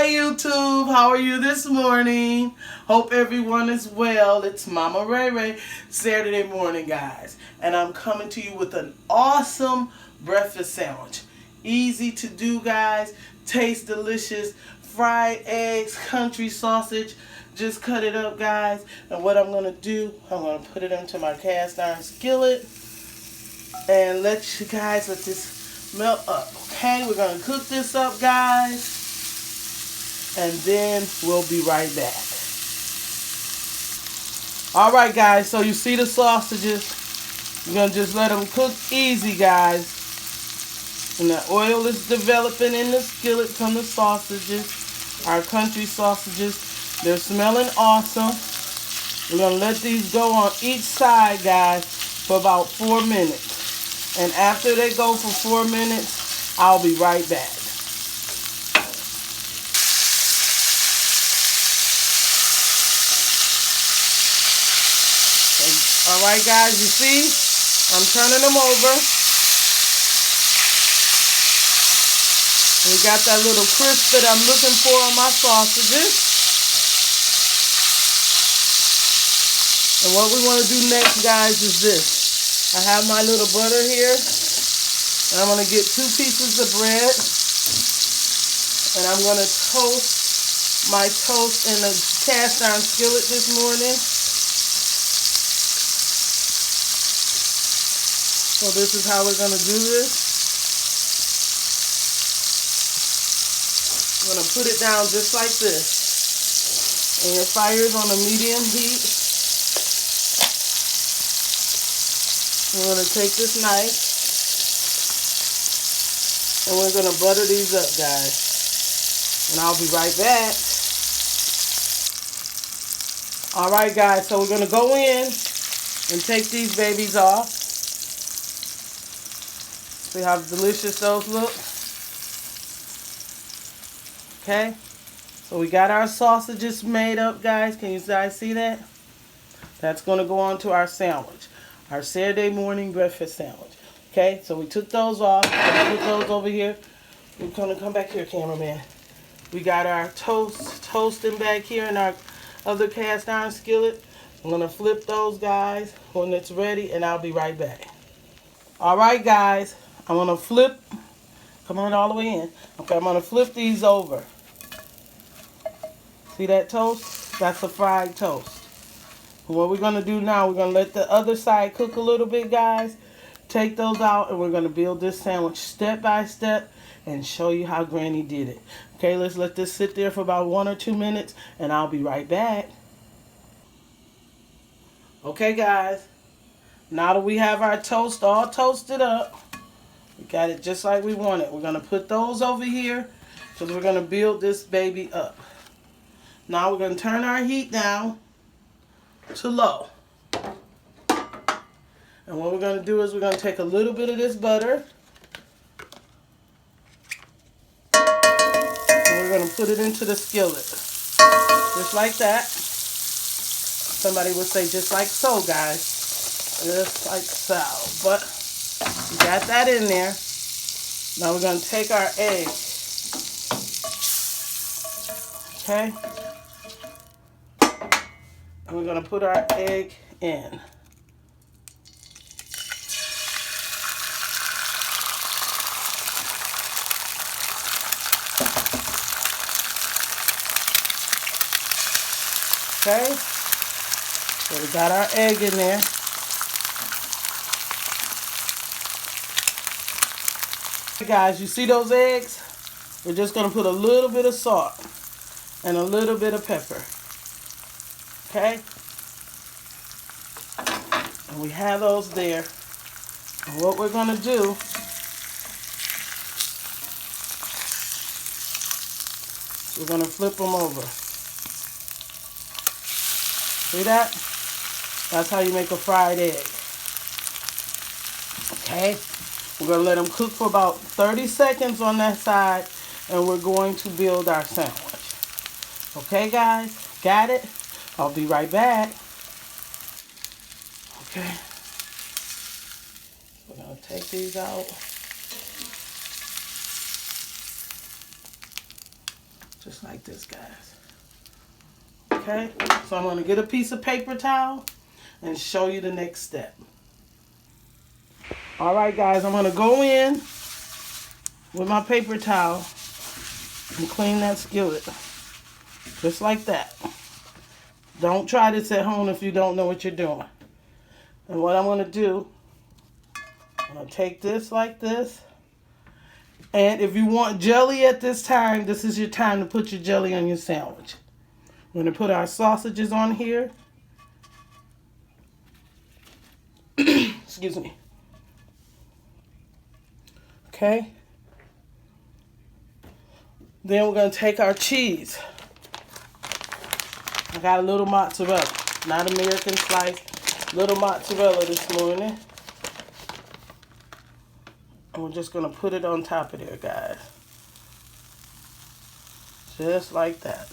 Hi YouTube, how are you this morning? Hope everyone is well. It's Mama Ray Ray, Saturday morning guys. And I'm coming to you with an awesome breakfast sandwich. Easy to do guys, tastes delicious. Fried eggs, country sausage. Just cut it up guys. And what I'm going to do, I'm going to put it into my cast iron skillet. And let this melt up. Okay, we're going to cook this up guys. And then we'll be right back. Alright guys, so you see the sausages. You're going to just let them cook easy guys. And the oil is developing in the skillet from the sausages. Our country sausages. They're smelling awesome. We're going to let these go on each side guys for about 4 minutes. And after they go for 4 minutes, I'll be right back. Alright guys, you see, I'm turning them over. We got that little crisp that I'm looking for on my sausages. And what we want to do next guys is this. I have my little butter here. And I'm going to get 2 pieces of bread. And I'm going to toast my toast in a cast iron skillet this morning. So this is how we're going to do this. I'm going to put it down just like this. And your fire is on a medium heat. We're going to take this knife. And we're going to butter these up, guys. And I'll be right back. Alright, guys. So we're going to go in and take these babies off. See how delicious those look? Okay. So we got our sausages made up, guys. Can you guys see that? That's going to go on to our sandwich. Our Saturday morning breakfast sandwich. Okay. So we took those off. Put those over here. We're going to come back here, cameraman. We got our toasting back here in our other cast iron skillet. I'm going to flip those, guys, when it's ready, and I'll be right back. Alright, guys. I'm going to flip, come on all the way in. Okay, I'm going to flip these over. See that toast? That's a fried toast. What we're going to do now, we're going to let the other side cook a little bit, guys. Take those out, and we're going to build this sandwich step by step and show you how Granny did it. Okay, let's let this sit there for about 1 or 2 minutes, and I'll be right back. Okay, guys. Now that we have our toast all toasted up, we got it just like we want it. We're going to put those over here because we're going to build this baby up. Now we're going to turn our heat down to low. And what we're going to do is we're going to take a little bit of this butter. And we're going to put it into the skillet. Just like that. Somebody would say just like so, guys. Just like so. But we got that in there. Now we're going to take our egg. Okay. And we're going to put our egg in. Okay. So we got our egg in there. Guys, you see those eggs? We're just going to put a little bit of salt and a little bit of pepper. Okay? And we have those there. And what we're going to do, we're going to flip them over. See that? That's how you make a fried egg. Okay? We're going to let them cook for about 30 seconds on that side, and we're going to build our sandwich. Okay, guys? Got it? I'll be right back. Okay. We're going to take these out. Just like this, guys. Okay, so I'm going to get a piece of paper towel and show you the next step. All right, guys, I'm going to go in with my paper towel and clean that skillet. Just like that. Don't try this at home if you don't know what you're doing. And what I'm going to do, I'm going to take this like this. And if you want jelly at this time, this is your time to put your jelly on your sandwich. We're going to put our sausages on here. Excuse me. Okay. Then we're going to take our cheese. I got a little mozzarella, not American slice, little mozzarella this morning. And we're just going to put it on top of there, guys. Just like that.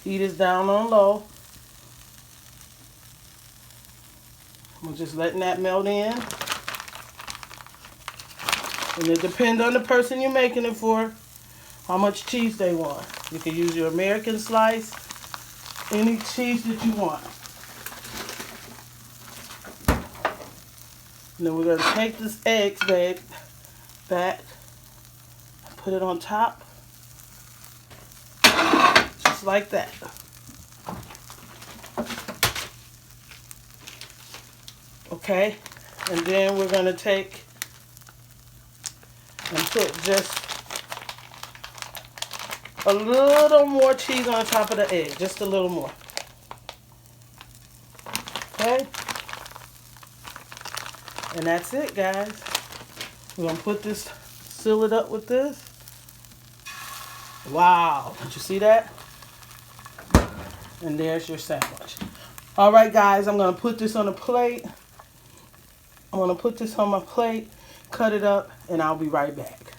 Heat is down on low. We're just letting that melt in. And it depends on the person you're making it for, how much cheese they want. You can use your American slice, any cheese that you want. And then we're going to take this egg back, put it on top, just like that. Okay, and then we're going to take and put just a little more cheese on top of the egg, just a little more. Okay? And that's it, guys. We're going to put this, seal it up with this. Wow, did you see that? And there's your sandwich. All right, guys, I'm going to put this on a plate. I'm going to put this on my plate, cut it up, and I'll be right back.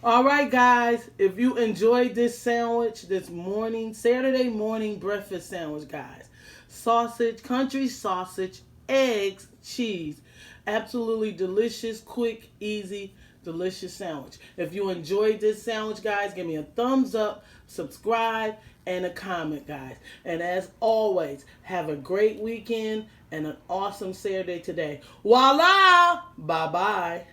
All right, guys, if you enjoyed this sandwich, this morning, Saturday morning breakfast sandwich, guys. Sausage, country sausage, eggs, cheese. Absolutely delicious, quick, easy, delicious sandwich. If you enjoyed this sandwich, guys, give me a thumbs up, subscribe, and a comment, guys. And as always, have a great weekend and an awesome Saturday today. Voila! Bye-bye.